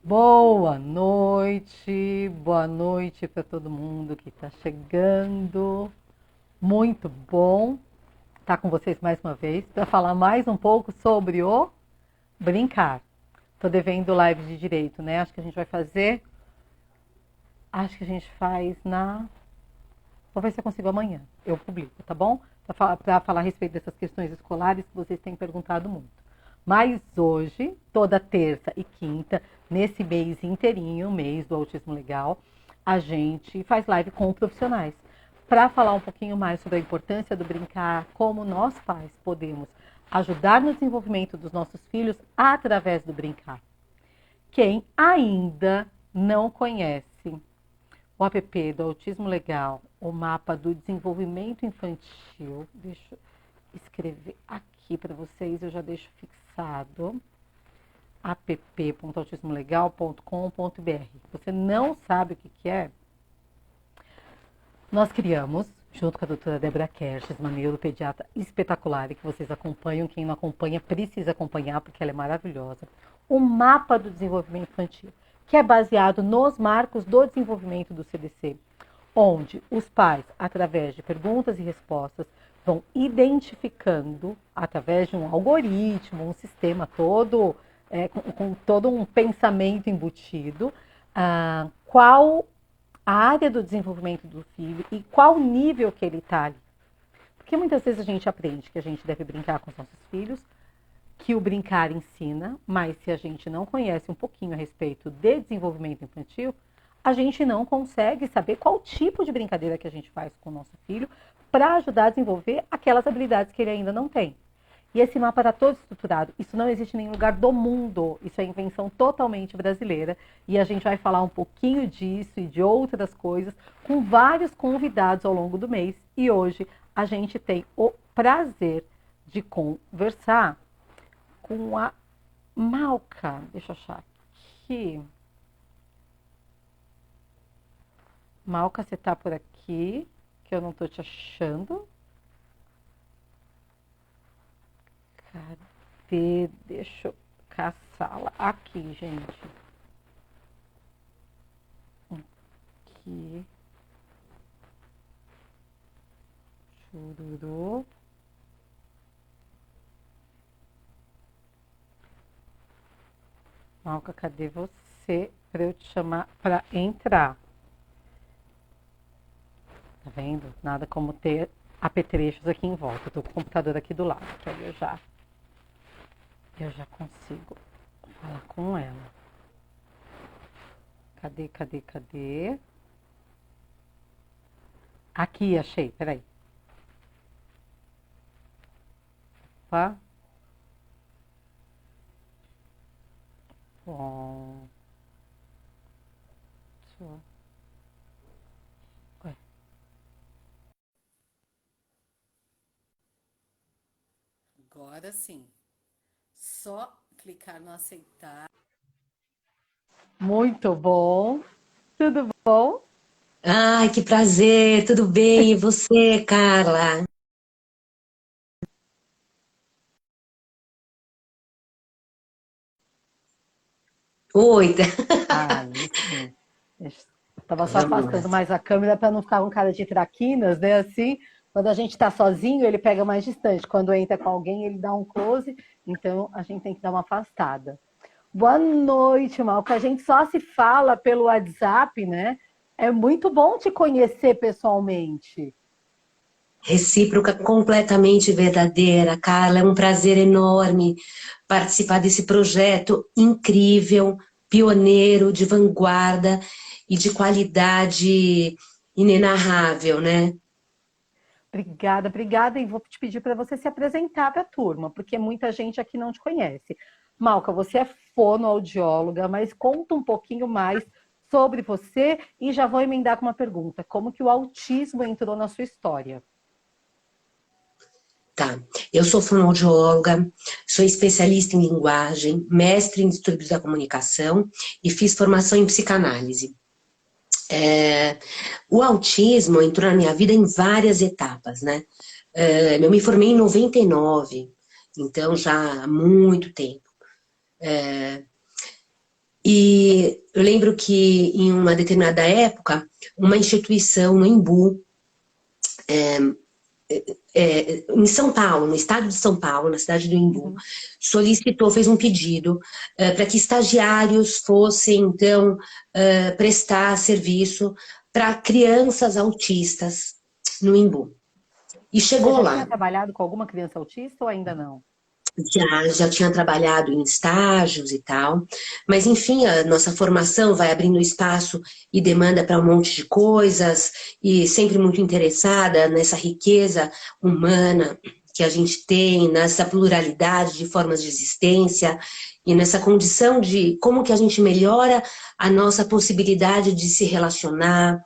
Boa noite para todo mundo que está chegando. Muito bom estar com vocês mais uma vez para falar mais um pouco sobre o brincar. Tô devendo live de direito, né? Acho que a gente vai fazer. Acho que a gente faz na. Vou ver se eu consigo amanhã. Eu publico, tá bom? Para falar a respeito dessas questões escolares que vocês têm perguntado muito. Mas hoje, toda terça e quinta, nesse mês inteirinho, mês do Autismo Legal, a gente faz live com profissionais para falar um pouquinho mais sobre a importância do brincar, como nós pais podemos ajudar no desenvolvimento dos nossos filhos através do brincar. Quem ainda não conhece o app do Autismo Legal, o mapa do desenvolvimento infantil, deixa eu escrever aqui para vocês, eu já deixo fixado, app.autismolegal.com.br. Você não sabe o que é? Nós criamos, junto com a doutora Débora Kerches, uma neuropediatra espetacular e que vocês acompanham, quem não acompanha precisa acompanhar porque ela é maravilhosa, o mapa do desenvolvimento infantil, que é baseado nos marcos do desenvolvimento do CDC, onde os pais, através de perguntas e respostas, vão identificando, através de um algoritmo, um sistema todo, com todo um pensamento embutido, qual a área do desenvolvimento do filho e qual nível que ele está ali. Porque muitas vezes a gente aprende que a gente deve brincar com os nossos filhos, que o brincar ensina, mas se a gente não conhece um pouquinho a respeito de desenvolvimento infantil, a gente não consegue saber qual tipo de brincadeira que a gente faz com o nosso filho para ajudar a desenvolver aquelas habilidades que ele ainda não tem. E esse mapa está todo estruturado. Isso não existe em nenhum lugar do mundo. Isso é invenção totalmente brasileira. E a gente vai falar um pouquinho disso e de outras coisas com vários convidados ao longo do mês. E hoje a gente tem o prazer de conversar com a Malca. Deixa eu achar aqui. Malca, você está por aqui? Que eu não estou te achando. Cadê? Deixa eu caçá-la. Aqui, gente. Aqui. Chururu. Malca, cadê você para eu te chamar para entrar? Tá vendo? Nada como ter apetrechos aqui em volta. Eu tô com o computador aqui do lado, que aí eu já consigo falar com ela. Cadê? Aqui, achei, peraí. Opa. Bom. Ué. Agora sim. Só clicar no aceitar. Muito bom. Tudo bom? Ai, que prazer, tudo bem? E você, Carla? Oi, Aí sim. Estava só vamos lá. afastando mais a câmera para não ficar com cara de traquinas, né? Assim, quando a gente está sozinho, ele pega mais distante. Quando entra com alguém, ele dá um close. Então, a gente tem que dar uma afastada. Boa noite, Malca. A gente só se fala pelo WhatsApp, né? É muito bom te conhecer pessoalmente. Recíproca completamente verdadeira, Carla. É um prazer enorme participar desse projeto incrível, pioneiro, de vanguarda e de qualidade inenarrável, né? Obrigada. E vou te pedir para você se apresentar para a turma, porque muita gente aqui não te conhece. Malca, você é fonoaudióloga, mas conta um pouquinho mais sobre você e já vou emendar com uma pergunta. Como que o autismo entrou na sua história? Tá. Eu sou fonoaudióloga, sou especialista em linguagem, mestre em distúrbios da comunicação e fiz formação em psicanálise. O autismo entrou na minha vida em várias etapas, né? Eu me formei em 99, então já há muito tempo. E eu lembro que em uma determinada época, uma instituição no Embu, em São Paulo, no estado de São Paulo, na cidade do Embu, Uhum. solicitou, fez um pedido para que estagiários fossem, então, prestar serviço para crianças autistas no Embu. E Você chegou já tinha lá. trabalhado com alguma criança autista ou ainda não? Já tinha trabalhado em estágios e tal, mas enfim, a nossa formação vai abrindo espaço e demanda para um monte de coisas, e sempre muito interessada nessa riqueza humana que a gente tem, nessa pluralidade de formas de existência e nessa condição de como que a gente melhora a nossa possibilidade de se relacionar,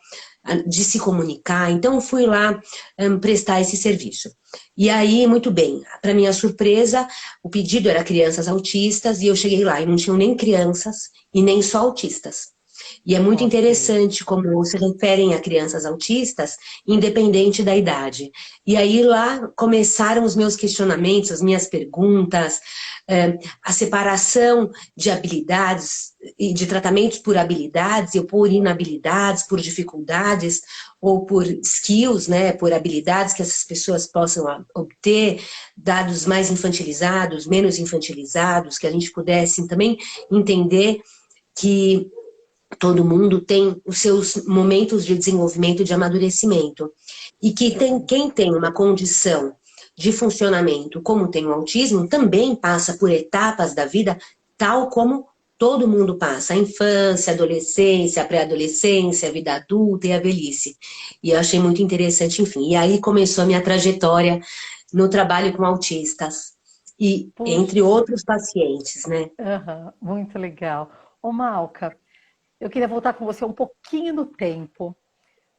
de se comunicar. Então, fui lá prestar esse serviço. E aí, muito bem, para minha surpresa, o pedido era crianças autistas e eu cheguei lá e não tinham nem crianças e nem só autistas. E é muito Ok. interessante como se referem a crianças autistas, independente da idade. E aí lá começaram os meus questionamentos, as minhas perguntas, a separação de habilidades e de tratamentos por habilidades ou por inabilidades, por dificuldades ou por skills, né, por habilidades que essas pessoas possam obter, dados mais infantilizados, menos infantilizados, que a gente pudesse também entender que todo mundo tem os seus momentos de desenvolvimento e de amadurecimento. E que quem tem uma condição de funcionamento, como tem o autismo, também passa por etapas da vida, tal como todo mundo passa, a infância, a adolescência, a pré-adolescência, a vida adulta e a velhice. E eu achei muito interessante, enfim. E aí começou a minha trajetória no trabalho com autistas. E entre Puxa, outros pacientes, né? aham, muito legal. Ô, Malca, eu queria voltar com você um pouquinho no tempo.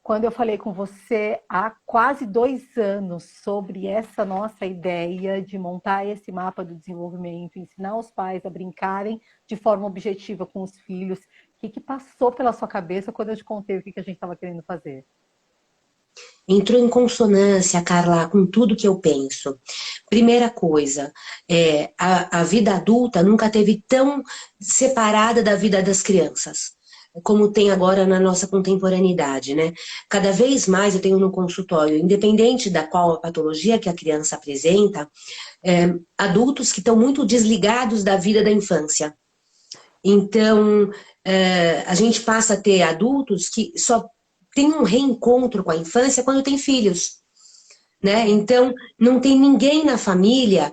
Quando eu falei com você há quase 2 anos sobre essa nossa ideia de montar esse mapa do desenvolvimento, ensinar os pais a brincarem de forma objetiva com os filhos, o que passou pela sua cabeça quando eu te contei o que a gente estava querendo fazer? Entrou em consonância, Carla, com tudo que eu penso. Primeira coisa, a vida adulta nunca teve tão separada da vida das crianças, como tem agora na nossa contemporaneidade, né? Cada vez mais eu tenho no consultório, independente da qual a patologia que a criança apresenta, adultos que estão muito desligados da vida da infância. Então, a gente passa a ter adultos que só tem um reencontro com a infância quando tem filhos, né? Então, não tem ninguém na família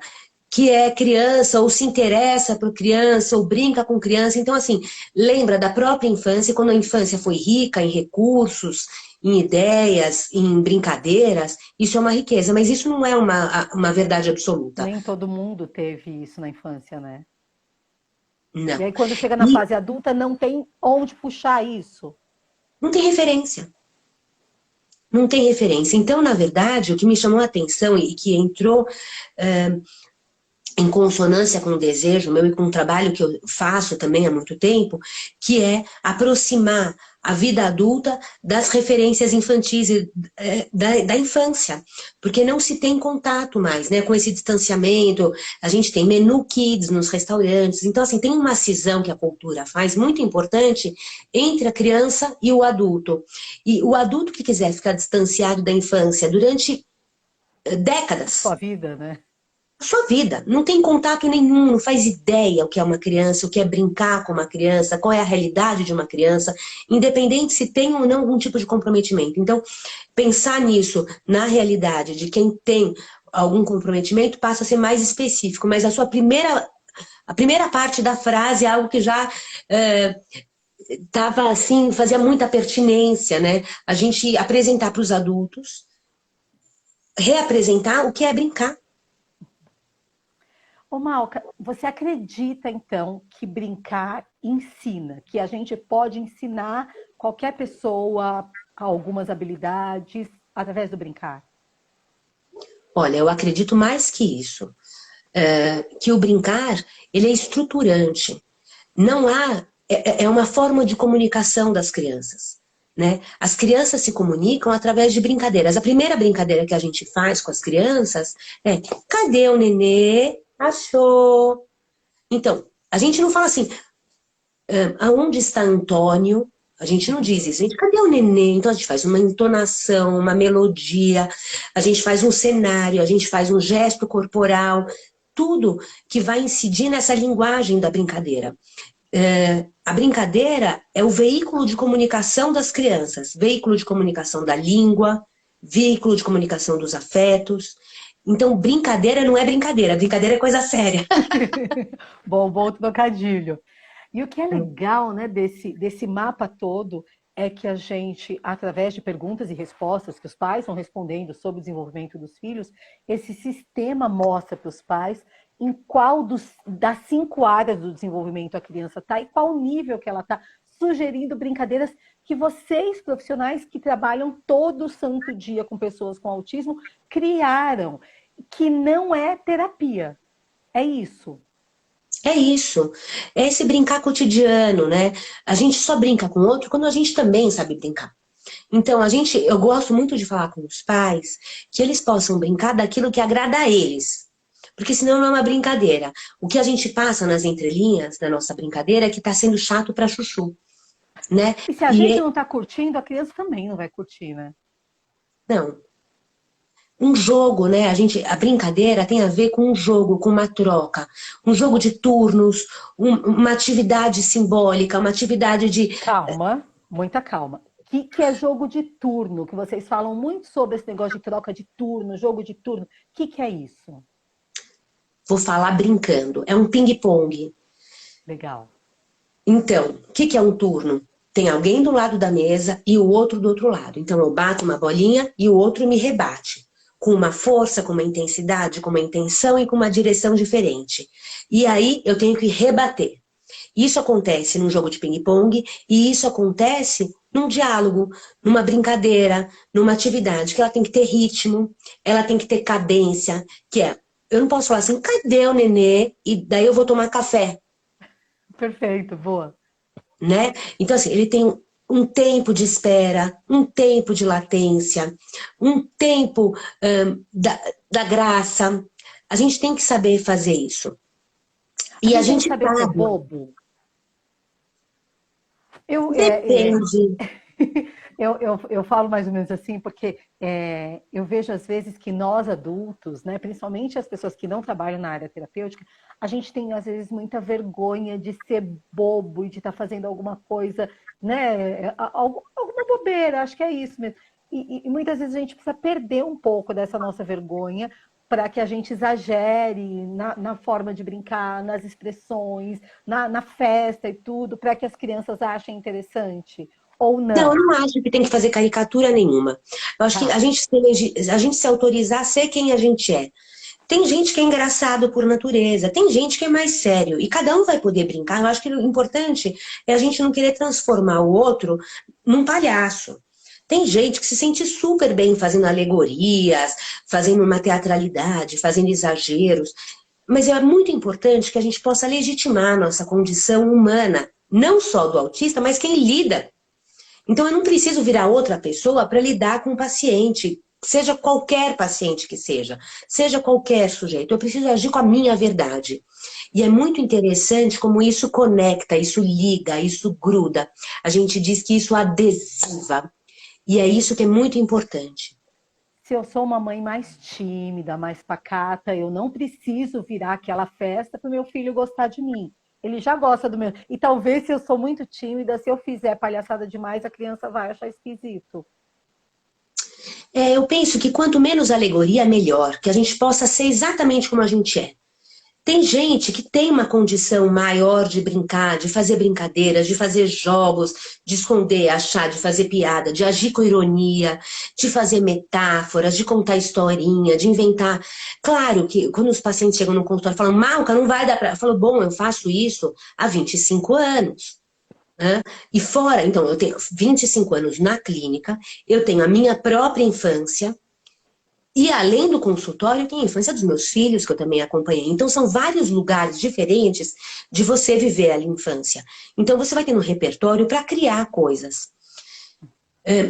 que é criança ou se interessa por criança ou brinca com criança. Então, assim, lembra da própria infância, quando a infância foi rica em recursos, em ideias, em brincadeiras, isso é uma riqueza, mas isso não é uma verdade absoluta. Nem todo mundo teve isso na infância, né? E Não. aí, quando chega na E fase adulta, não tem onde puxar isso. não tem referência. Não tem referência. Então, na verdade, o que me chamou a atenção e que entrou em consonância com o desejo meu e com o trabalho que eu faço também há muito tempo, que é aproximar a vida adulta das referências infantis da infância, porque não se tem contato mais, né, com esse distanciamento. A gente tem menu kids nos restaurantes, então assim, tem uma cisão que a cultura faz muito importante entre a criança e o adulto. E o adulto que quiser ficar distanciado da infância durante Sua décadas, vida, né? sua vida, não tem contato nenhum, não faz ideia o que é uma criança, o que é brincar com uma criança, qual é a realidade de uma criança, independente se tem ou não algum tipo de comprometimento. Então, pensar nisso na realidade de quem tem algum comprometimento passa a ser mais específico, mas a primeira parte da frase é algo que já estava assim, fazia muita pertinência, né? A gente apresentar para os adultos, reapresentar o que é brincar. Ô, Malca, você acredita então que brincar ensina, que a gente pode ensinar qualquer pessoa algumas habilidades através do brincar? Olha, eu acredito mais que isso. Que o brincar, ele é estruturante. Não há... É uma forma de comunicação das crianças. Né? As crianças se comunicam através de brincadeiras. A primeira brincadeira que a gente faz com as crianças é: cadê o nenê? Achou? Então, a gente não fala assim, Aonde está Antônio? A gente não diz isso, a gente, cadê o neném? Então a gente faz uma entonação, uma melodia, a gente faz um cenário, a gente faz um gesto corporal, tudo que vai incidir nessa linguagem da brincadeira. A brincadeira é o veículo de comunicação das crianças, veículo de comunicação da língua, veículo de comunicação dos afetos. Então, brincadeira é coisa séria. Bom trocadilho. E o que é legal, né, desse mapa todo é que a gente, através de perguntas e respostas que os pais vão respondendo sobre o desenvolvimento dos filhos, esse sistema mostra para os pais em qual das 5 áreas do desenvolvimento a criança está e qual nível que ela está, sugerindo brincadeiras que vocês, profissionais que trabalham todo santo dia com pessoas com autismo, criaram, que não é terapia. É isso. É isso, é esse brincar cotidiano, né? A gente só brinca com o outro quando a gente também sabe brincar. Então, eu gosto muito de falar com os pais que eles possam brincar daquilo que agrada a eles. Porque senão não é uma brincadeira. O que a gente passa nas entrelinhas da nossa brincadeira é que está sendo chato para chuchu, né? E se a gente não está curtindo, a criança também não vai curtir, né? Não. Um jogo, né? A brincadeira tem a ver com um jogo, com uma troca, um jogo de turnos, uma atividade simbólica, uma atividade de. Calma, muita calma. Que é jogo de turno, que vocês falam muito sobre esse negócio de troca de turno, jogo de turno. O que é isso? Vou falar brincando. É um ping-pong. Legal. Então, o que é um turno? Tem alguém do lado da mesa e o outro do outro lado. Então, eu bato uma bolinha e o outro me rebate. Com uma força, com uma intensidade, com uma intenção e com uma direção diferente. E aí, eu tenho que rebater. Isso acontece num jogo de ping-pong e isso acontece num diálogo, numa brincadeira, numa atividade, que ela tem que ter ritmo, ela tem que ter cadência, que é, eu não posso falar assim, cadê o nenê? E daí eu vou tomar café. Perfeito, boa. Né? Então, assim, ele tem um tempo de espera, um tempo de latência, um tempo da graça. A gente tem que saber fazer isso. A E a gente tem que gente saber ser sabe. bobo. Eu, é, é, Depende. eu falo mais ou menos assim, porque eu vejo às vezes que nós adultos, né, principalmente as pessoas que não trabalham na área terapêutica, a gente tem às vezes muita vergonha de ser bobo e de estar fazendo alguma coisa, né, alguma bobeira, acho que é isso mesmo. E muitas vezes a gente precisa perder um pouco dessa nossa vergonha para que a gente exagere na forma de brincar, nas expressões, na festa e tudo, para que as crianças achem interessante. Ou Não, eu não. não acho que tem que fazer caricatura nenhuma. Eu acho que Tá. a gente se autorizar a ser quem a gente é. Tem gente que é engraçado por natureza, tem gente que é mais sério, e cada um vai poder brincar. Eu acho que o importante é a gente não querer transformar o outro num palhaço. Tem gente que se sente super bem fazendo alegorias, fazendo uma teatralidade, fazendo exageros, mas é muito importante que a gente possa legitimar a nossa condição humana, não só do autista, mas quem lida. Então, eu não preciso virar outra pessoa para lidar com o paciente, seja qualquer paciente que seja qualquer sujeito. Eu preciso agir com a minha verdade. E é muito interessante como isso conecta, isso liga, isso gruda. A gente diz que isso adesiva. E é isso que é muito importante. Se eu sou uma mãe mais tímida, mais pacata, eu não preciso virar aquela festa para o meu filho gostar de mim. Ele já gosta do meu. E talvez se eu sou muito tímida, se eu fizer palhaçada demais, a criança vai achar esquisito. Eu penso que quanto menos alegoria, melhor. Que a gente possa ser exatamente como a gente é. Tem gente que tem uma condição maior de brincar, de fazer brincadeiras, de fazer jogos, de esconder, achar, de fazer piada, de agir com ironia, de fazer metáforas, de contar historinha, de inventar. Claro que quando os pacientes chegam no consultório e falam, Malca, não vai dar pra. Eu falo, bom, eu faço isso há 25 anos. Né? E fora, então, eu tenho 25 anos na clínica, eu tenho a minha própria infância. E além do consultório, tem a infância dos meus filhos, que eu também acompanhei. Então, são vários lugares diferentes de você viver a infância. Então, você vai ter um repertório para criar coisas.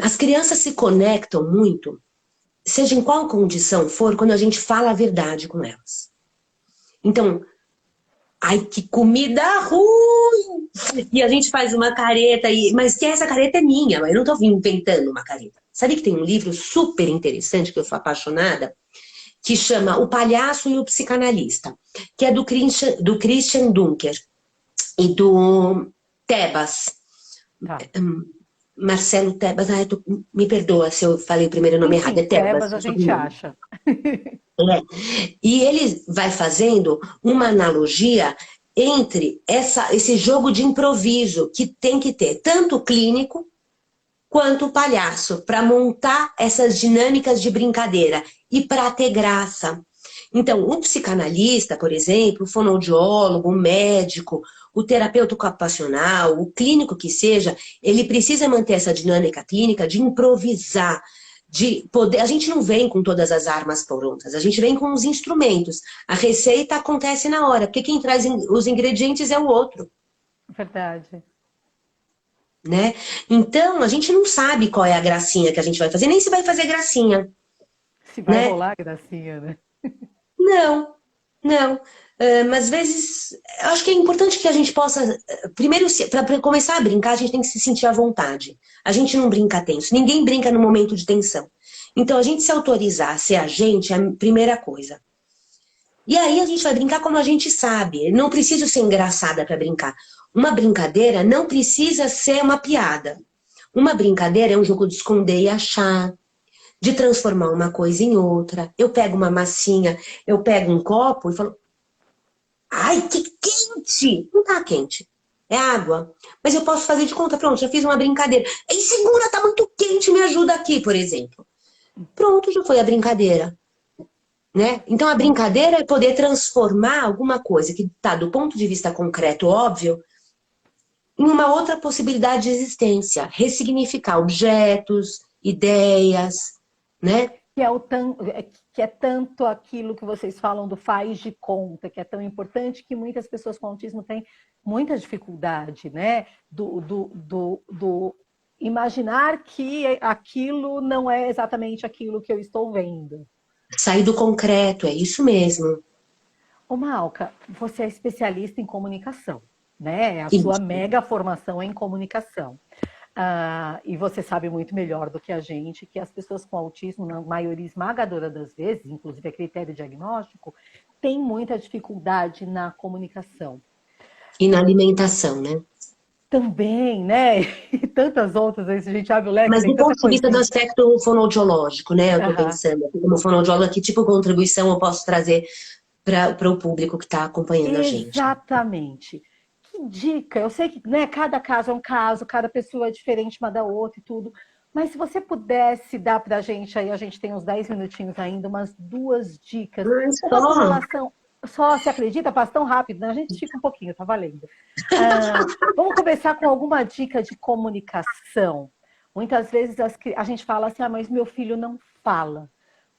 As crianças se conectam muito, seja em qual condição for, quando a gente fala a verdade com elas. Então, Ai, que comida ruim! E a gente faz uma careta, mas que essa careta é minha, eu não tô inventando uma careta. Sabe que tem um livro super interessante, que eu sou apaixonada, que chama O Palhaço e o Psicanalista, que é do Christian Dunker e do Tebas. Tá. Marcelo Tebas, me perdoa se eu falei o primeiro nome errado, Enfim, é Tebas, Tebas a o gente sobrenome. acha. É. E ele vai fazendo uma analogia entre esse jogo de improviso que tem que ter tanto o clínico quanto o palhaço para montar essas dinâmicas de brincadeira e para ter graça. Então, o psicanalista, por exemplo, o fonoaudiólogo, o médico, o terapeuta ocupacional, o clínico que seja, ele precisa manter essa dinâmica clínica de improvisar, de poder. A gente não vem com todas as armas prontas, a gente vem com os instrumentos. A receita acontece na hora, porque quem traz os ingredientes é o outro, Verdade. né? Então, a gente não sabe qual é a gracinha que a gente vai fazer, nem se vai fazer gracinha, Se vai né? rolar, gracinha, né? Não, não. Mas às vezes, eu acho que é importante que a gente possa. Primeiro, para começar a brincar, a gente tem que se sentir à vontade. A gente não brinca tenso. Ninguém brinca no momento de tensão. Então, a gente se autorizar a ser a gente é a primeira coisa. E aí a gente vai brincar como a gente sabe. Não preciso ser engraçada para brincar. Uma brincadeira não precisa ser uma piada. Uma brincadeira é um jogo de esconder e achar, de transformar uma coisa em outra. Eu pego uma massinha, eu pego um copo e falo, ai, que quente! Não tá quente, é água. Mas eu posso fazer de conta, pronto, já fiz uma brincadeira. Ei, segura, tá muito quente, me ajuda aqui, por exemplo. Pronto, já foi a brincadeira, né? Então a brincadeira é poder transformar alguma coisa que tá do ponto de vista concreto, óbvio, em uma outra possibilidade de existência. Ressignificar objetos, ideias, né? Que é, que é tanto aquilo que vocês falam do faz de conta, que é tão importante que muitas pessoas com autismo têm muita dificuldade, né? Do imaginar que aquilo não é exatamente aquilo que eu estou vendo. Sair do concreto, é isso mesmo. Ô, Malca, você é especialista em comunicação, né? A sua Isso. mega formação é em comunicação. E você sabe muito melhor do que a gente que as pessoas com autismo, na maioria esmagadora das vezes, inclusive a critério diagnóstico, têm muita dificuldade na comunicação. E na alimentação, né? Também, né? E tantas outras, aí, se a gente abre o leque, Mas tem do tanta ponto de vista do coisinha. aspecto fonoaudiológico, né? Eu estou Aham. pensando, aqui como fonoaudióloga, que tipo de contribuição eu posso trazer para o público que está acompanhando a gente? Exatamente. Que dica! Eu sei que, né, cada caso é um caso, cada pessoa é diferente uma da outra e tudo. Mas se você pudesse dar para a gente, aí a gente tem uns 10 minutinhos ainda, umas duas dicas. Uma com Só. relação. Só se acredita, passa tão rápido, né? A gente estica um pouquinho, tá valendo. Vamos começar com alguma dica de comunicação. Muitas vezes a gente fala assim, mas meu filho não fala.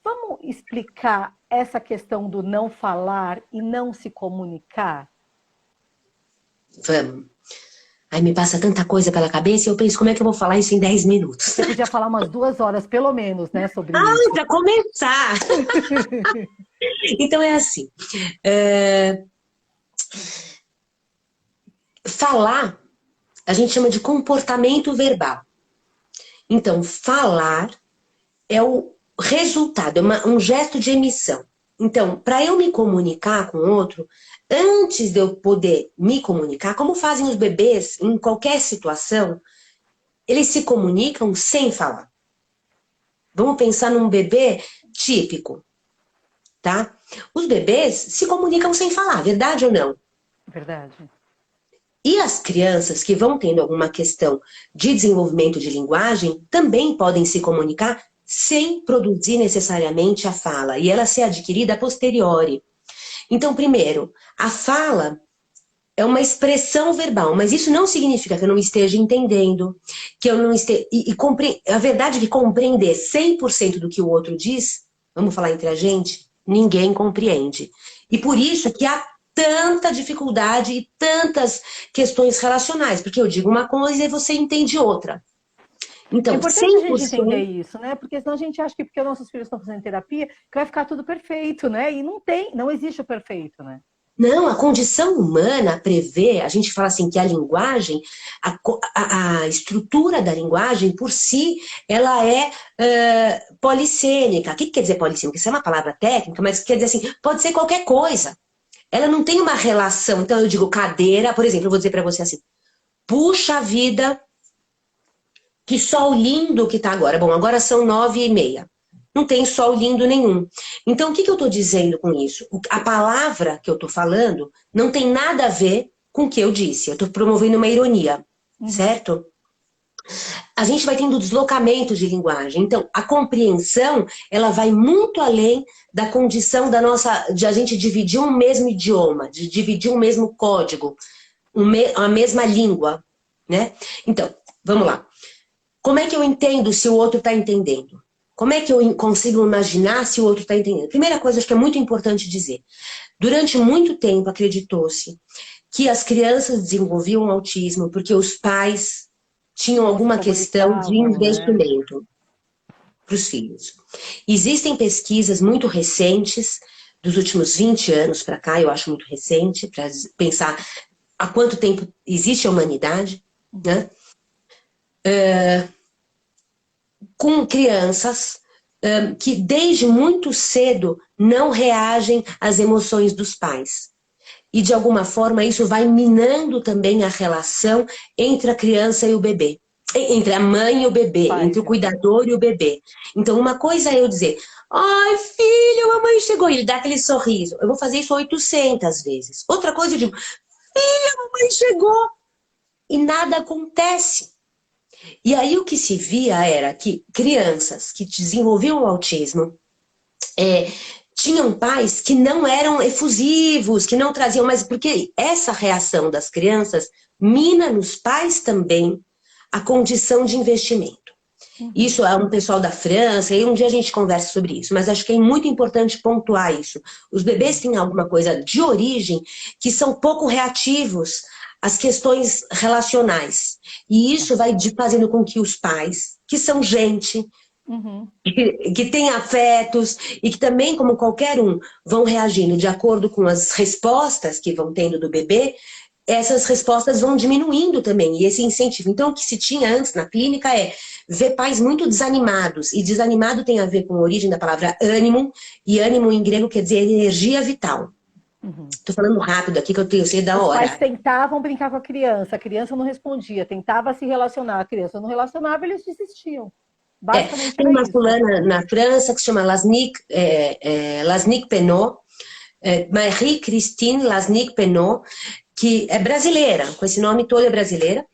Vamos explicar essa questão do não falar e não se comunicar? Vamos. Aí me passa tanta coisa pela cabeça e eu penso, como é que eu vou falar isso em 10 minutos? Você podia falar umas 2 horas, pelo menos, né, sobre Ai, isso. para começar! Então é assim. é, Falar, a gente chama de comportamento verbal. Então, falar é o resultado, é um gesto de emissão. Então, para eu me comunicar com o outro, antes de eu poder me comunicar, como fazem os bebês em qualquer situação, eles se comunicam sem falar. Vamos pensar num bebê típico, tá? Os bebês se comunicam sem falar, verdade ou não? Verdade. E as crianças que vão tendo alguma questão de desenvolvimento de linguagem também podem se comunicar sem produzir necessariamente a fala, e ela ser adquirida a posteriori. Então, primeiro, a fala é uma expressão verbal, mas isso não significa que eu não esteja entendendo, que eu não esteja... A verdade é que compreender 100% do que o outro diz, vamos falar entre a gente, ninguém compreende. E por isso que há tanta dificuldade e tantas questões relacionais, porque eu digo uma coisa e você entende outra. É Então, importante a gente 100%. entender isso, né? Porque senão a gente acha que porque nossos filhos estão fazendo terapia, que vai ficar tudo perfeito, né? E não tem, não existe o perfeito, né? Não, a condição humana prevê, a gente fala assim que a linguagem, a estrutura da linguagem por si, ela é polissêmica. O que quer dizer polissêmica? Isso é uma palavra técnica, mas quer dizer assim, pode ser qualquer coisa. Ela não tem uma relação. Então eu digo cadeira, por exemplo, eu vou dizer para você assim, puxa vida, que sol lindo que tá agora. Bom, agora são 9h30. Não tem sol lindo nenhum. Então, o que eu estou dizendo com isso? A palavra que eu estou falando não tem nada a ver com o que eu disse. Eu estou promovendo uma ironia, certo? A gente vai tendo deslocamentos de linguagem. Então, a compreensão, ela vai muito além da condição da nossa, de a gente dividir um mesmo idioma, de dividir um mesmo código, a mesma língua, né? Então, vamos lá. Como é que eu entendo se o outro está entendendo? Como é que eu consigo imaginar se o outro está entendendo? Primeira coisa, acho que é muito importante dizer. Durante muito tempo, acreditou-se que as crianças desenvolviam autismo porque os pais tinham alguma questão de investimento para os filhos. Existem pesquisas muito recentes, dos últimos 20 anos para cá, eu acho muito recente, para pensar há quanto tempo existe a humanidade, né? Com crianças que desde muito cedo não reagem às emoções dos pais. E de alguma forma isso vai minando também a relação entre a criança e o bebê. Entre a mãe e o bebê, entre o cuidador e o bebê. Então uma coisa é eu dizer, ai filho, a mamãe chegou, e ele dá aquele sorriso. Eu vou fazer isso 800 vezes. Outra coisa eu digo, filho, a mamãe chegou. E nada acontece. E aí o que se via era que crianças que desenvolviam o autismo tinham pais que não eram efusivos, que não traziam mais... Porque essa reação das crianças mina nos pais também a condição de investimento. Isso é um pessoal da França, e um dia a gente conversa sobre isso, mas acho que é muito importante pontuar isso. Os bebês têm alguma coisa de origem que são pouco reativos às questões relacionais. E isso vai fazendo com que os pais, que são gente, que tem afetos e que também, como qualquer um, vão reagindo de acordo com as respostas que vão tendo do bebê, essas respostas vão diminuindo também, e esse incentivo. Então, o que se tinha antes na clínica é ver pais muito desanimados, e desanimado tem a ver com a origem da palavra ânimo, e ânimo em grego quer dizer energia vital. Tô falando rápido aqui, que eu sei da hora. Os pais tentavam brincar com a criança não respondia, tentava se relacionar, a criança não relacionava, eles desistiam. Tem uma fulana na França que se chama Lasnik Penaud, Marie-Christine Lasnik Penaud, que é brasileira, com esse nome todo é brasileira,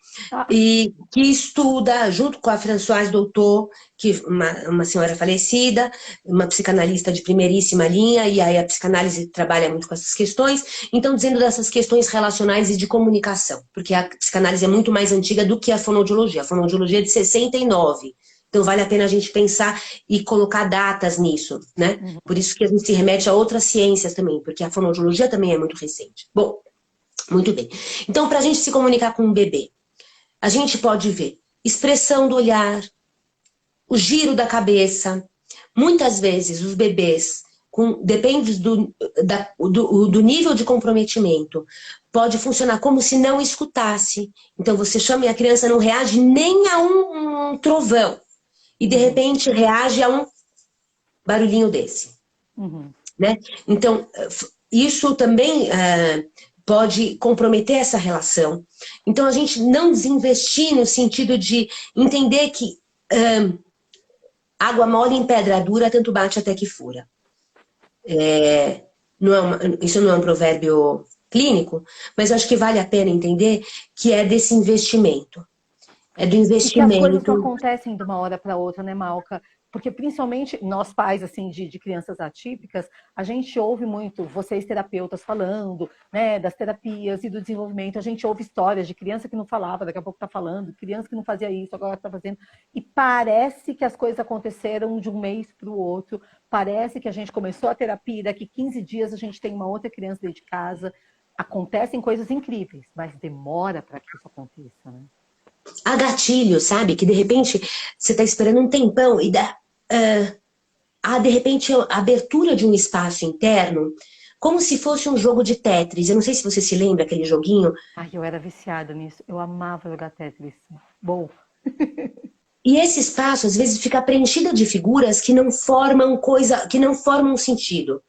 e que estuda junto com a Françoise Doutor, que uma senhora falecida, uma psicanalista de primeiríssima linha, e aí a psicanálise trabalha muito com essas questões, então dizendo dessas questões relacionais e de comunicação, porque a psicanálise é muito mais antiga do que a fonoaudiologia é de 69. Então vale a pena a gente pensar e colocar datas nisso, né? Por isso que a gente se remete a outras ciências também, porque a fonoaudiologia também é muito recente. Bom, muito bem. Então, para a gente se comunicar com um bebê, a gente pode ver expressão do olhar, o giro da cabeça. Muitas vezes os bebês, depende do nível de comprometimento, pode funcionar como se não escutasse. Então você chama e a criança não reage nem a um trovão. E de repente reage a um barulhinho desse. Né? Então, isso também pode comprometer essa relação. Então, a gente não desinvestir no sentido de entender que água mole em pedra dura, tanto bate até que fura. Isso não é um provérbio clínico, mas acho que vale a pena entender que é desse investimento. É do investimento. E que as coisas não acontecem de uma hora para outra, né, Malca? Porque principalmente nós pais assim de crianças atípicas, a gente ouve muito, vocês terapeutas falando, né, das terapias e do desenvolvimento, a gente ouve histórias de criança que não falava, daqui a pouco está falando, criança que não fazia isso, agora está fazendo, e parece que as coisas aconteceram de um mês para o outro, parece que a gente começou a terapia e daqui 15 dias a gente tem uma outra criança dentro de casa, acontecem coisas incríveis, mas demora para que isso aconteça, né? Há gatilho, sabe? Que de repente você está esperando um tempão e há de repente a abertura de um espaço interno como se fosse um jogo de Tetris. Eu não sei se você se lembra aquele joguinho. Ai, eu era viciada nisso. Eu amava jogar Tetris. Bom, E esse espaço, às vezes, fica preenchido de figuras que não formam coisa, que não formam sentido.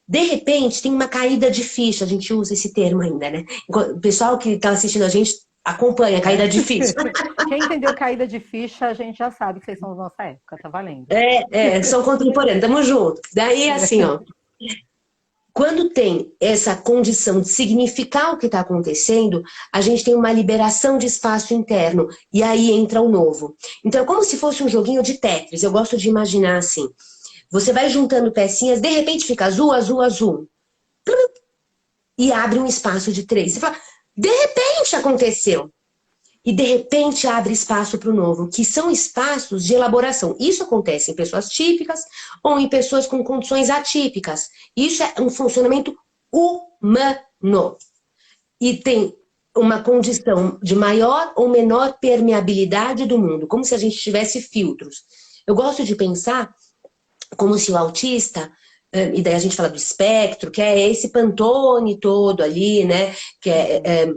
De repente, tem uma caída de ficha, a gente usa esse termo ainda, né? O pessoal que está assistindo a gente acompanha a caída de ficha. Quem entendeu caída de ficha, a gente já sabe que vocês são da nossa época, tá valendo. São contemporâneos, tamo junto. Daí, assim, ó, quando tem essa condição de significar o que está acontecendo, a gente tem uma liberação de espaço interno, e aí entra o novo. Então, é como se fosse um joguinho de Tetris, eu gosto de imaginar assim. Você vai juntando pecinhas, de repente fica azul, azul, azul. E abre um espaço de 3. Você fala, de repente aconteceu. E de repente abre espaço para o novo, que são espaços de elaboração. Isso acontece em pessoas típicas ou em pessoas com condições atípicas. Isso é um funcionamento humano. E tem uma condição de maior ou menor permeabilidade do mundo, como se a gente tivesse filtros. Eu gosto de pensar como se o autista, e daí a gente fala do espectro, que é esse Pantone todo ali, né? Que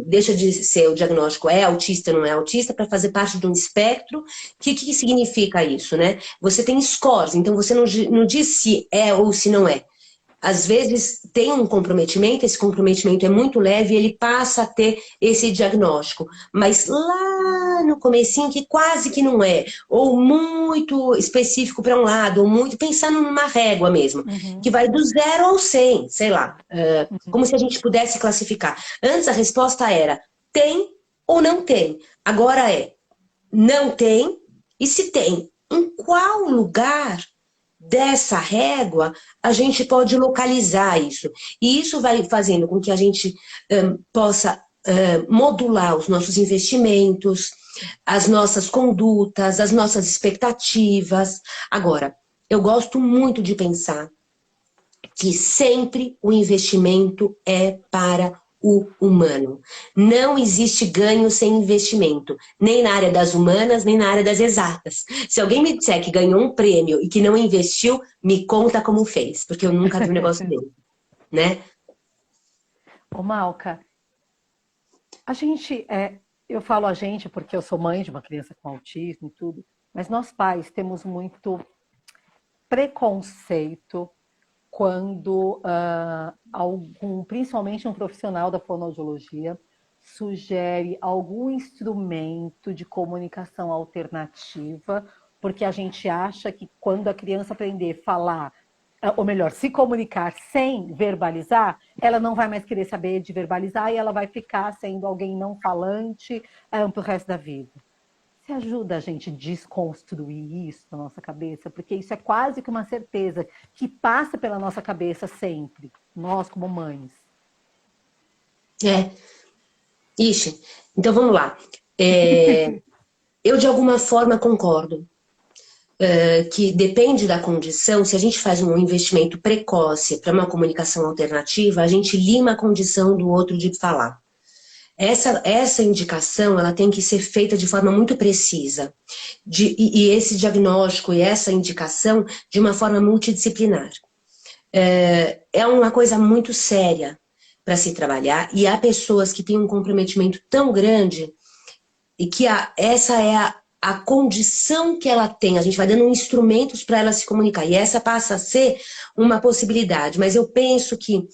deixa de ser o diagnóstico é autista, não é autista, para fazer parte de um espectro. O que significa isso, né? Você tem scores, então você não diz se é ou se não é. Às vezes tem um comprometimento, esse comprometimento é muito leve e ele passa a ter esse diagnóstico. Mas lá no comecinho que quase que não é, ou muito específico para um lado, ou muito pensando numa régua mesmo, que vai do 0 ao 100, sei lá, como se a gente pudesse classificar. Antes a resposta era tem ou não tem. Agora é não tem, e se tem, em qual lugar dessa régua, a gente pode localizar isso. E isso vai fazendo com que a gente possa modular os nossos investimentos, as nossas condutas, as nossas expectativas. Agora, eu gosto muito de pensar que sempre o investimento é para o humano. Não existe ganho sem investimento, nem na área das humanas, nem na área das exatas. Se alguém me disser que ganhou um prêmio e que não investiu, me conta como fez, porque eu nunca vi um negócio dele, né? Ô, Malca, a gente, eu falo a gente porque eu sou mãe de uma criança com autismo e tudo, mas nós pais temos muito preconceito quando principalmente um profissional da fonoaudiologia, sugere algum instrumento de comunicação alternativa, porque a gente acha que quando a criança aprender a falar, ou melhor, se comunicar sem verbalizar, ela não vai mais querer saber de verbalizar e ela vai ficar sendo alguém não falante para o resto da vida. Você ajuda a gente a desconstruir isso na nossa cabeça? Porque isso é quase que uma certeza que passa pela nossa cabeça sempre, nós como mães. Ixi, então vamos lá. Eu de alguma forma concordo que depende da condição, se a gente faz um investimento precoce para uma comunicação alternativa, a gente lima a condição do outro de falar. Essa indicação ela tem que ser feita de forma muito precisa. E esse diagnóstico e essa indicação de uma forma multidisciplinar. É uma coisa muito séria para se trabalhar, e há pessoas que têm um comprometimento tão grande e que essa é a condição que ela tem. A gente vai dando instrumentos para ela se comunicar, e essa passa a ser uma possibilidade. Mas eu penso que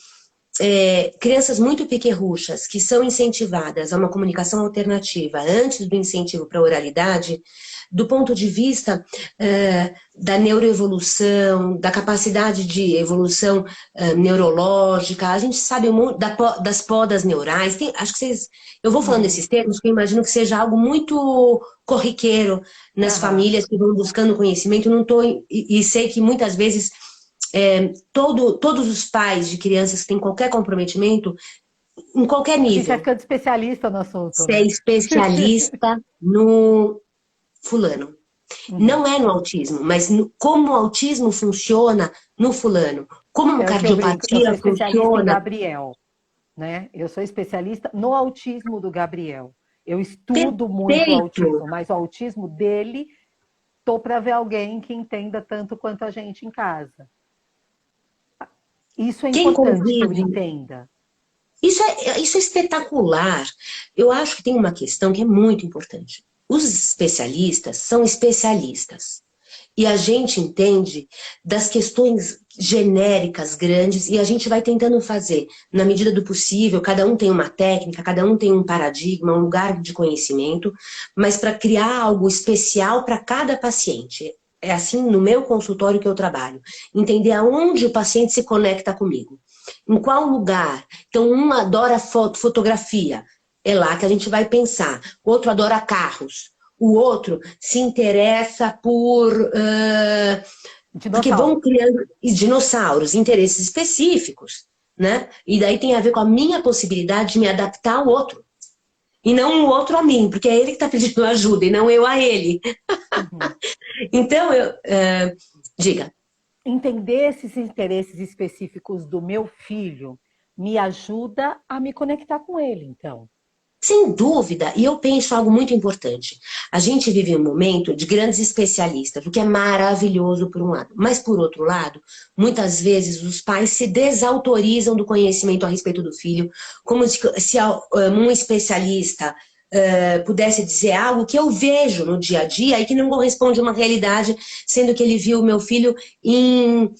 crianças muito pequerruchas que são incentivadas a uma comunicação alternativa antes do incentivo para a oralidade, do ponto de vista da neuroevolução, da capacidade de evolução neurológica, a gente sabe muito das podas neurais. Acho que eu vou falando desses termos porque eu imagino que seja algo muito corriqueiro nas famílias que vão buscando conhecimento. E sei que muitas vezes todos os pais de crianças que têm qualquer comprometimento, em qualquer nível. A gente vai ficando especialista no assunto. Você é especialista no fulano. Não é no autismo, mas como o autismo funciona no fulano. Como a cardiopatia eu sou funciona. Em Gabriel, né? Eu sou especialista no autismo do Gabriel. Eu estudo muito o autismo, mas o autismo dele, estou para ver alguém que entenda tanto quanto a gente em casa. Isso é Quem importante que eu convive, entenda. isso é espetacular. Eu acho que tem uma questão que é muito importante. Os especialistas são especialistas. E a gente entende das questões genéricas grandes e a gente vai tentando fazer, na medida do possível, cada um tem uma técnica, cada um tem um paradigma, um lugar de conhecimento, mas para criar algo especial para cada paciente. É assim no meu consultório que eu trabalho. Entender aonde o paciente se conecta comigo. Em qual lugar? Então, um adora fotografia. É lá que a gente vai pensar. O outro adora carros. O outro se interessa porque Dinossauro. vão criando dinossauros, interesses específicos, né? E daí tem a ver com a minha possibilidade de me adaptar ao outro. E não o outro a mim, porque é ele que está pedindo ajuda e não eu a ele. Uhum. Então, diga. Entender esses interesses específicos do meu filho me ajuda a me conectar com ele, então. Sem dúvida, e eu penso algo muito importante. A gente vive um momento de grandes especialistas, o que é maravilhoso por um lado. Mas, por outro lado, muitas vezes os pais se desautorizam do conhecimento a respeito do filho, como se um especialista pudesse dizer algo que eu vejo no dia a dia e que não corresponde a uma realidade, sendo que ele viu o meu filho em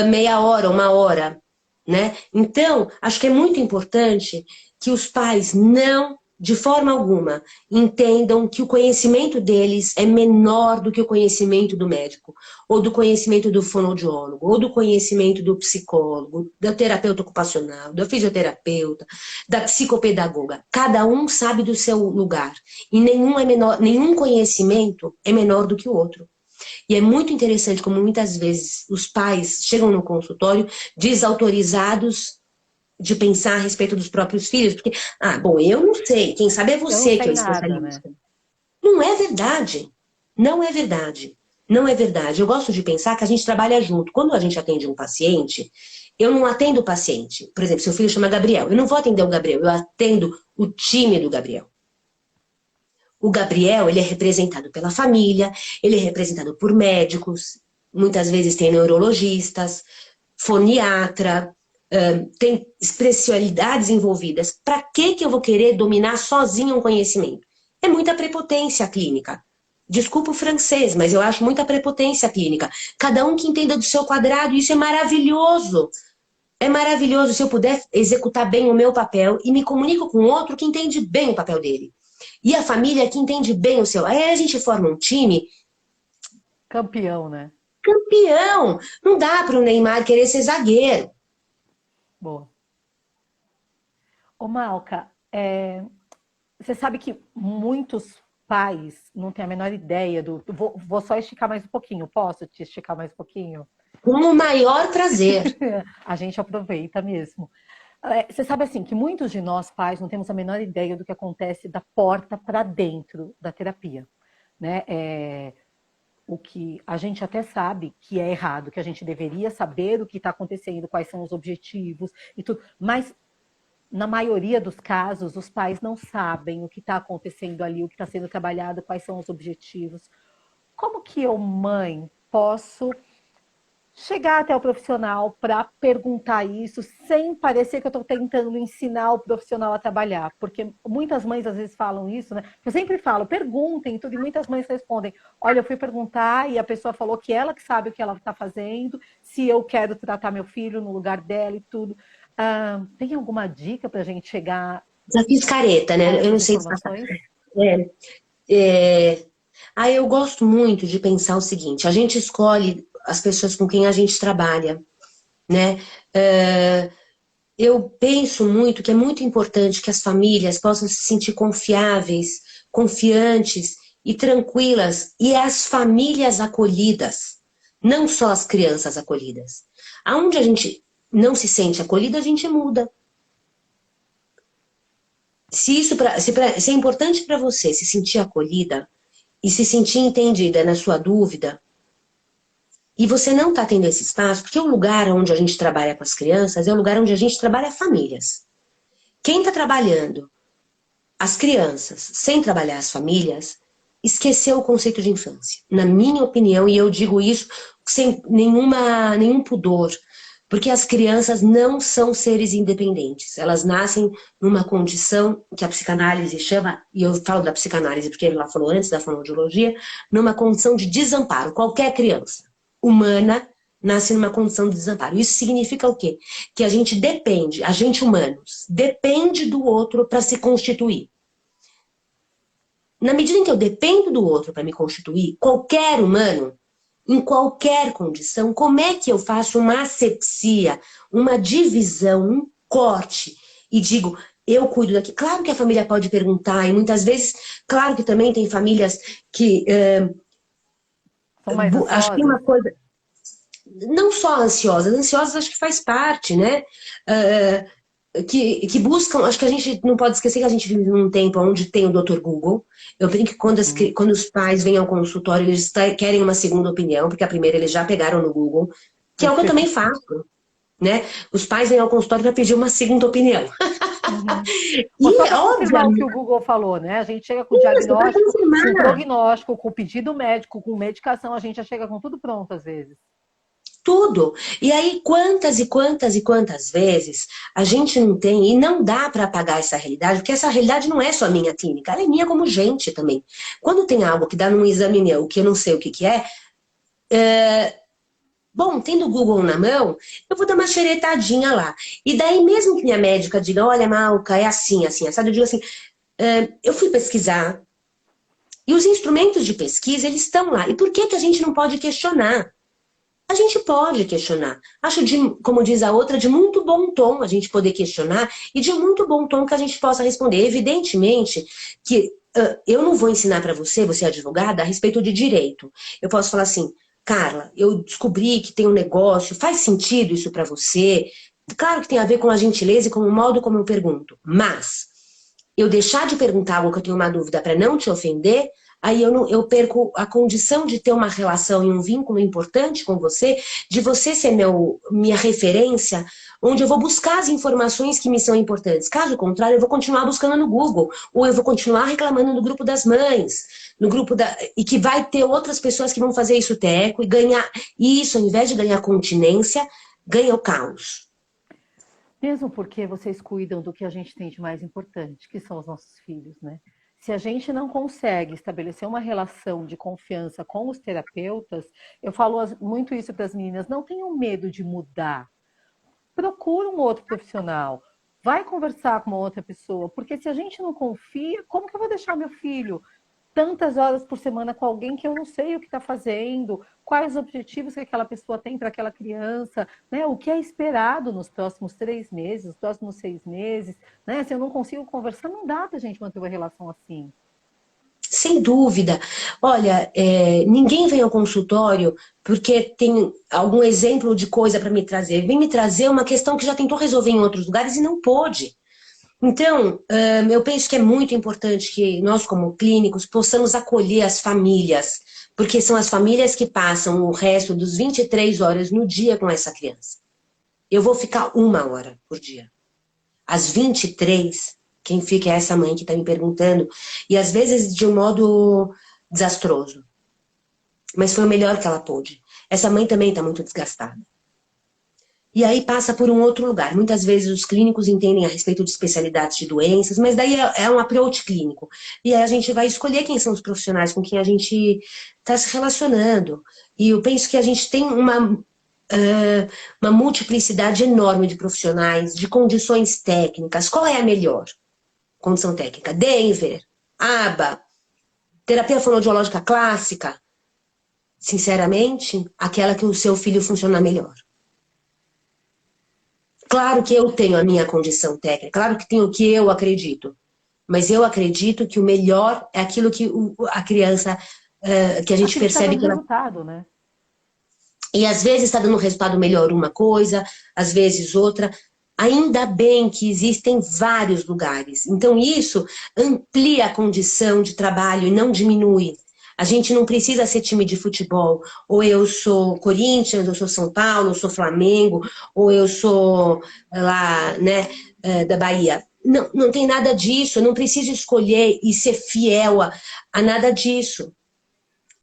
meia hora, uma hora, né? Então, acho que é muito importante que os pais não, de forma alguma, entendam que o conhecimento deles é menor do que o conhecimento do médico, ou do conhecimento do fonoaudiólogo, ou do conhecimento do psicólogo, do terapeuta ocupacional, do fisioterapeuta, da psicopedagoga. Cada um sabe do seu lugar e nenhum conhecimento é menor do que o outro. E é muito interessante como muitas vezes os pais chegam no consultório desautorizados de pensar a respeito dos próprios filhos, porque, bom, eu não sei, quem sabe é Eu não você que é sei o nada, né? especialista. Não é verdade. Não é verdade. Não é verdade. Eu gosto de pensar que a gente trabalha junto. Quando a gente atende um paciente, eu não atendo o paciente. Por exemplo, seu filho chama Gabriel. Eu não vou atender o Gabriel, eu atendo o time do Gabriel. O Gabriel, ele é representado pela família, ele é representado por médicos, muitas vezes tem neurologistas, foniatra, tem especialidades envolvidas. Para que eu vou querer dominar sozinho um conhecimento? É muita prepotência clínica. Desculpa o francês, mas eu acho muita prepotência clínica. Cada um que entenda do seu quadrado, isso é maravilhoso. É maravilhoso se eu puder executar bem o meu papel e me comunico com outro que entende bem o papel dele. E a família que entende bem o seu. Aí a gente forma um time Campeão, né? campeão. Não dá para o Neymar querer ser zagueiro. Boa. Ô, Malca, você sabe que muitos pais não têm a menor ideia do. Vou só esticar mais um pouquinho, posso te esticar mais um pouquinho? Com o maior prazer. A gente aproveita mesmo. Você sabe assim que muitos de nós pais não temos a menor ideia do que acontece da porta para dentro da terapia, né? O que a gente até sabe que é errado, que a gente deveria saber o que está acontecendo, quais são os objetivos e tudo, mas na maioria dos casos os pais não sabem o que está acontecendo ali, o que está sendo trabalhado, quais são os objetivos. Como que eu, mãe, posso chegar até o profissional para perguntar isso sem parecer que eu estou tentando ensinar o profissional a trabalhar? Porque muitas mães às vezes falam isso, né? Eu sempre falo, perguntem tudo, e muitas mães respondem, olha, eu fui perguntar e a pessoa falou que ela que sabe o que ela está fazendo, se eu quero tratar meu filho no lugar dela e tudo. Tem alguma dica para a gente chegar Já fiz careta, a né? Eu não essas sei disfarçar. informações? É, é... eu gosto muito de pensar o seguinte: a gente escolhe as pessoas com quem a gente trabalha, né? Eu penso muito que é muito importante que as famílias possam se sentir confiáveis, confiantes e tranquilas, e as famílias acolhidas, não só as crianças acolhidas. Aonde a gente não se sente acolhida, a gente muda. Se é importante para você se sentir acolhida e se sentir entendida na sua dúvida, e você não está tendo esse espaço, porque o lugar onde a gente trabalha com as crianças é o lugar onde a gente trabalha famílias. Quem está trabalhando as crianças sem trabalhar as famílias, esqueceu o conceito de infância. Na minha opinião, e eu digo isso sem nenhum pudor, Porque as crianças não são seres independentes. Elas nascem numa condição que a psicanálise chama, e eu falo da psicanálise porque ela falou antes da fonoaudiologia, numa condição de desamparo. Qualquer criança humana nasce numa condição de desamparo. Isso significa o quê? Que a gente depende, a gente humanos, depende do outro para se constituir. Na medida em que eu dependo do outro para me constituir, qualquer humano, em qualquer condição, como é que eu faço uma asepsia, uma divisão, um corte e digo, eu cuido daqui? Claro que a família pode perguntar, e muitas vezes, claro que também tem famílias que... São mais acho que uma ansiosas? coisa... Não só ansiosas acho que faz parte, né? Que buscam, acho que a gente não pode esquecer que a gente vive num tempo onde tem o Dr. Google. Eu brinco que quando os pais vêm ao consultório, eles querem uma segunda opinião, porque a primeira eles já pegaram no Google, que é o que eu também faço, né? Os pais vêm ao consultório para pedir uma segunda opinião. Uhum. Ou E, só para confirmar o que obviamente, o Google falou, né? A gente chega com isso, para diagnóstico, com confirmar. prognóstico, com pedido médico, com medicação, a gente já chega com tudo pronto às vezes. Tudo. E aí, quantas e quantas e quantas vezes a gente não tem, e não dá para apagar essa realidade, porque essa realidade não é só minha clínica, ela é minha como gente também. Quando tem algo que dá num exame meu, que eu não sei o que que bom, tendo o Google na mão, eu vou dar uma xeretadinha lá. E daí, mesmo que minha médica diga, olha, Malca, é assim, assim, sabe? Eu digo assim, eu fui pesquisar, e os instrumentos de pesquisa, eles estão lá. E por que que a gente não pode questionar? A gente pode questionar. Acho, como diz a outra, de muito bom tom a gente poder questionar e de muito bom tom que a gente possa responder. Evidentemente que eu não vou ensinar para você, você é advogada, a respeito de direito. Eu posso falar assim, Carla, eu descobri que tem um negócio, faz sentido isso para você? Claro que tem a ver com a gentileza e com o modo como eu pergunto, mas eu deixar de perguntar algo que eu tenho uma dúvida para não te ofender, aí eu perco a condição de ter uma relação e um vínculo importante com você, de você ser minha referência, onde eu vou buscar as informações que me são importantes. Caso contrário, eu vou continuar buscando no Google, ou eu vou continuar reclamando no grupo das mães, no grupo e que vai ter outras pessoas que vão fazer isso teco e ganhar. E isso, ao invés de ganhar continência, ganha o caos. Mesmo porque vocês cuidam do que a gente tem de mais importante, que são os nossos filhos, né? Se a gente não consegue estabelecer uma relação de confiança com os terapeutas, eu falo muito isso para as meninas, não tenham medo de mudar. Procura um outro profissional. Vai conversar com uma outra pessoa, porque se a gente não confia, como que eu vou deixar meu filho tantas horas por semana com alguém que eu não sei o que está fazendo, quais os objetivos que aquela pessoa tem para aquela criança, né? O que é esperado nos próximos 3 meses, nos próximos 6 meses, né? Se eu não consigo conversar, não dá para a gente manter uma relação assim. Sem dúvida. Olha, ninguém vem ao consultório porque tem algum exemplo de coisa para me trazer. Vem me trazer uma questão que já tentou resolver em outros lugares e não pôde. Então, eu penso que é muito importante que nós, como clínicos, possamos acolher as famílias, porque são as famílias que passam o resto dos 23 horas no dia com essa criança. Eu vou ficar 1 hora por dia. Às 23, quem fica é essa mãe que está me perguntando, e às vezes de um modo desastroso. Mas foi o melhor que ela pôde. Essa mãe também está muito desgastada. E aí passa por um outro lugar. Muitas vezes os clínicos entendem a respeito de especialidades de doenças, mas daí é um approach clínico. E aí a gente vai escolher quem são os profissionais com quem a gente está se relacionando. E eu penso que a gente tem uma multiplicidade enorme de profissionais, de condições técnicas. Qual é a melhor condição técnica? Denver, ABA, terapia fonoaudiológica clássica. Sinceramente, aquela que o seu filho funciona melhor. Claro que eu tenho a minha condição técnica, claro que tenho o que eu acredito, mas eu acredito que o melhor é aquilo que a criança, que a gente Aquilo que está percebe dando que ela... resultado, né? E às vezes está dando um resultado melhor uma coisa, às vezes outra. Ainda bem que existem vários lugares. Então isso amplia a condição de trabalho e não diminui. A gente não precisa ser time de futebol. Ou eu sou Corinthians, ou sou São Paulo, ou sou Flamengo, ou eu sou lá, né, da Bahia. Não, não tem nada disso. Eu não preciso escolher e ser fiel a nada disso.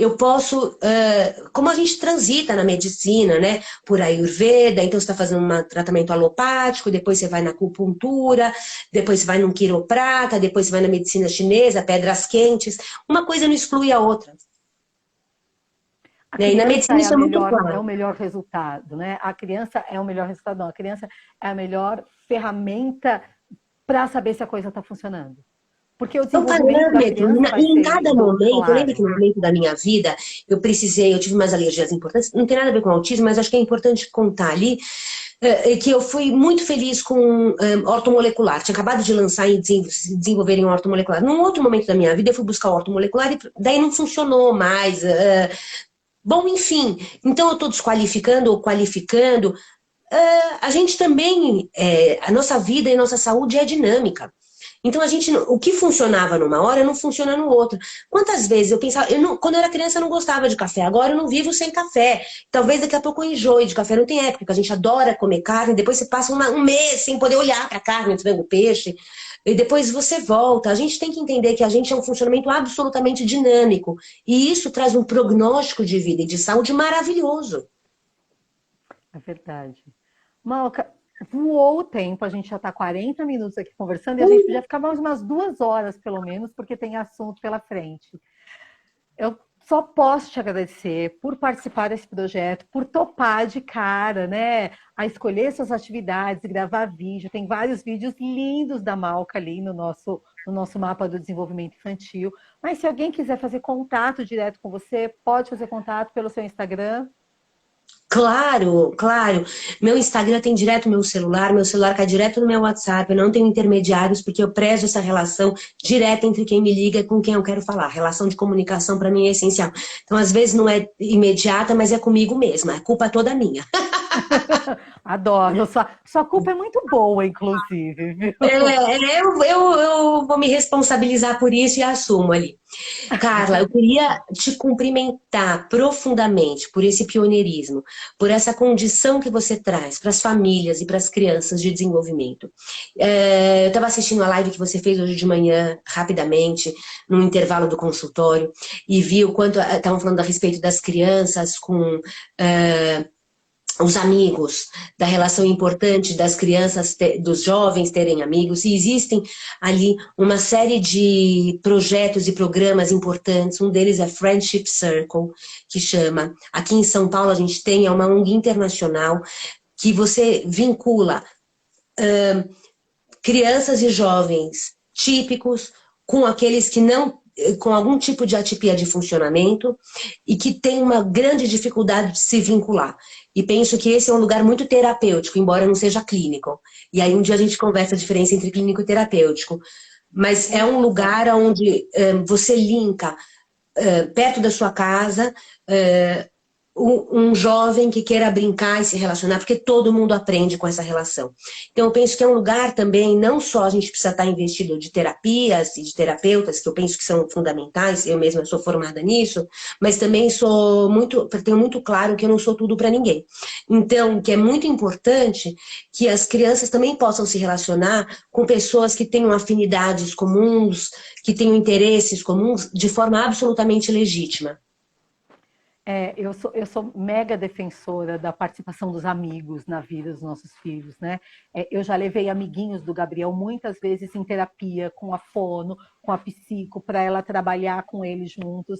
eu posso, como a gente transita na medicina, né? Por Ayurveda, então você está fazendo um tratamento alopático, depois você vai na acupuntura, depois você vai num quiroprata, depois você vai na medicina chinesa, pedras quentes. Uma coisa não exclui a outra. A Né? E na criança medicina é isso é muito é o claro. melhor resultado, né? A criança é o melhor resultado, não. A criança é a melhor ferramenta para saber se a coisa está funcionando. Porque o São desenvolvimento da parâmetros, criança vai e em ser cada lindo, momento, eu lembro que claro. no momento da minha vida, eu tive umas alergias importantes, não tem nada a ver com autismo, mas acho que é importante contar ali, que eu fui muito feliz com ortomolecular, tinha acabado de lançar e desenvolver em ortomolecular. Num outro momento da minha vida, eu fui buscar ortomolecular e daí não funcionou mais. Bom, enfim, então eu estou desqualificando ou qualificando. A gente também, a nossa vida e nossa saúde é dinâmica. Então a gente, o que funcionava numa hora não funciona no outro. Quantas vezes eu pensava, quando eu era criança eu não gostava de café, agora eu não vivo sem café. Talvez daqui a pouco eu enjoe de café, não tem época, porque a gente adora comer carne, depois você passa um mês sem poder olhar para a carne, frango, peixe, e depois você volta. A gente tem que entender que a gente é um funcionamento absolutamente dinâmico, e isso traz um prognóstico de vida e de saúde maravilhoso. É verdade. Malca, voou o tempo, a gente já está 40 minutos aqui conversando e a gente podia ficar mais umas 2 horas, pelo menos, porque tem assunto pela frente. Eu só posso te agradecer por participar desse projeto, por topar de cara, né? A escolher suas atividades, gravar vídeo. Tem vários vídeos lindos da Malca ali no nosso mapa do desenvolvimento infantil. Mas se alguém quiser fazer contato direto com você, pode fazer contato pelo seu Instagram. Claro, claro. Meu Instagram tem direto meu celular cai direto no meu WhatsApp, eu não tenho intermediários porque eu prezo essa relação direta entre quem me liga e com quem eu quero falar. A relação de comunicação para mim é essencial. Então, às vezes não é imediata, mas é comigo mesma. A culpa é toda minha. Adoro. Sua culpa é muito boa, inclusive, viu? Eu vou me responsabilizar por isso e assumo ali. Carla, eu queria te cumprimentar profundamente por esse pioneirismo, por essa condição que você traz para as famílias e para as crianças de desenvolvimento. Eu estava assistindo a live que você fez hoje de manhã, rapidamente, no intervalo do consultório, e vi o quanto estavam falando a respeito das crianças com os amigos, da relação importante das crianças, dos jovens terem amigos, e existem ali uma série de projetos e programas importantes, um deles é Friendship Circle, que chama, aqui em São Paulo a gente tem, é uma ONG internacional, que você vincula crianças e jovens típicos com aqueles que não, com algum tipo de atipia de funcionamento e que tem uma grande dificuldade de se vincular. E penso que esse é um lugar muito terapêutico, embora não seja clínico. E aí um dia a gente conversa a diferença entre clínico e terapêutico. Mas é um lugar onde você linka perto da sua casa um jovem que queira brincar e se relacionar, porque todo mundo aprende com essa relação. Então, eu penso que é um lugar também, não só a gente precisa estar investido de terapias e de terapeutas, que eu penso que são fundamentais, eu mesma sou formada nisso, mas também tenho muito claro que eu não sou tudo para ninguém. Então, que é muito importante que as crianças também possam se relacionar com pessoas que tenham afinidades comuns, que tenham interesses comuns, de forma absolutamente legítima. Eu sou mega defensora da participação dos amigos na vida dos nossos filhos, né? Eu já levei amiguinhos do Gabriel muitas vezes em terapia com a fono, com a psico, para ela trabalhar com eles juntos.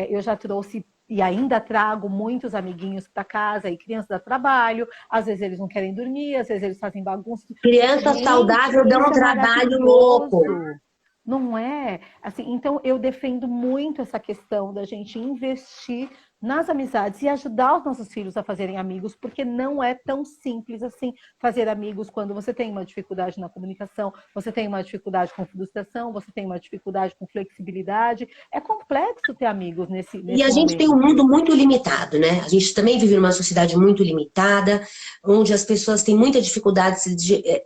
Eu já trouxe e ainda trago muitos amiguinhos para casa e crianças dá trabalho. Às vezes eles não querem dormir, às vezes eles fazem bagunça. Criança Gente, saudável dá isso um é trabalho louco. maravilhoso. Não é? Assim, então eu defendo muito essa questão da gente investir nas amizades e ajudar os nossos filhos a fazerem amigos, porque não é tão simples assim fazer amigos quando você tem uma dificuldade na comunicação, você tem uma dificuldade com frustração, você tem uma dificuldade com flexibilidade. É complexo ter amigos E a nesse gente tem um momento. mundo muito limitado, né? A gente também vive numa sociedade muito limitada, onde as pessoas têm muita dificuldade,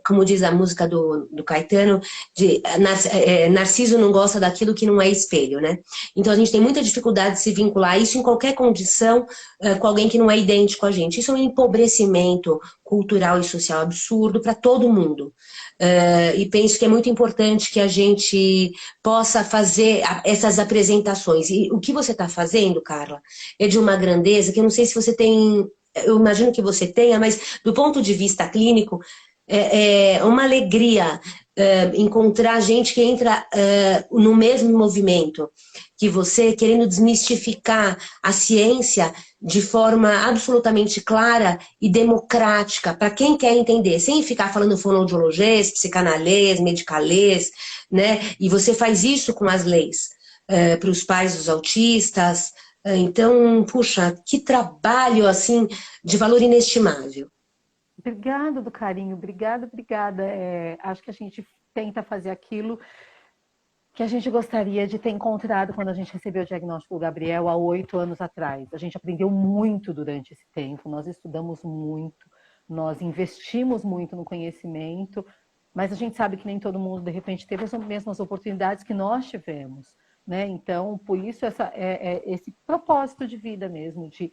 como diz a música do Caetano, Narciso não gosta daquilo que não é espelho, né? Então a gente tem muita dificuldade de se vincular, isso em qualquer condição com alguém que não é idêntico a gente. Isso é um empobrecimento cultural e social absurdo para todo mundo. E penso que é muito importante que a gente possa fazer essas apresentações. E o que você está fazendo, Carla, é de uma grandeza que eu não sei se você tem, eu imagino que você tenha, mas do ponto de vista clínico, é uma alegria encontrar gente que entra no mesmo movimento que você, querendo desmistificar a ciência de forma absolutamente clara e democrática, para quem quer entender, sem ficar falando fonoaudiologês, psicanalês, medicalês, né? E você faz isso com as leis, para os pais dos autistas. Então, puxa, que trabalho, assim, de valor inestimável. Obrigada do carinho, obrigada, obrigada. Acho que a gente tenta fazer aquilo que a gente gostaria de ter encontrado quando a gente recebeu o diagnóstico do Gabriel há 8 anos atrás. A gente aprendeu muito durante esse tempo, nós estudamos muito, nós investimos muito no conhecimento, mas a gente sabe que nem todo mundo, de repente, teve as mesmas oportunidades que nós tivemos. Né? Então, por isso, esse propósito de vida mesmo, de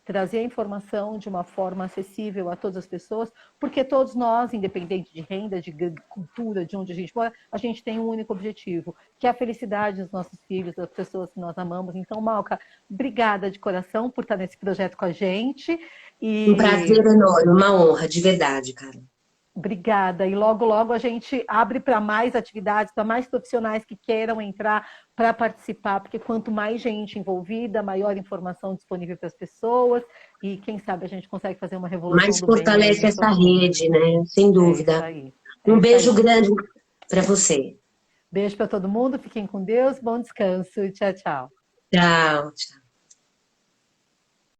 trazer a informação de uma forma acessível a todas as pessoas, porque todos nós, independente de renda, de cultura, de onde a gente mora, a gente tem um único objetivo, que é a felicidade dos nossos filhos, das pessoas que nós amamos. Então, Malca, obrigada de coração por estar nesse projeto com a gente. Um prazer enorme, uma honra, de verdade, cara. Obrigada. E logo, logo a gente abre para mais atividades, para mais profissionais que queiram entrar para participar, porque quanto mais gente envolvida, maior informação disponível para as pessoas e quem sabe a gente consegue fazer uma revolução Mais do bem aí fortalece para essa todo mundo. rede, né? Sem É isso dúvida. aí. É Um isso beijo aí. grande para você. Beijo para todo mundo, fiquem com Deus, bom descanso e tchau, tchau. Tchau, tchau.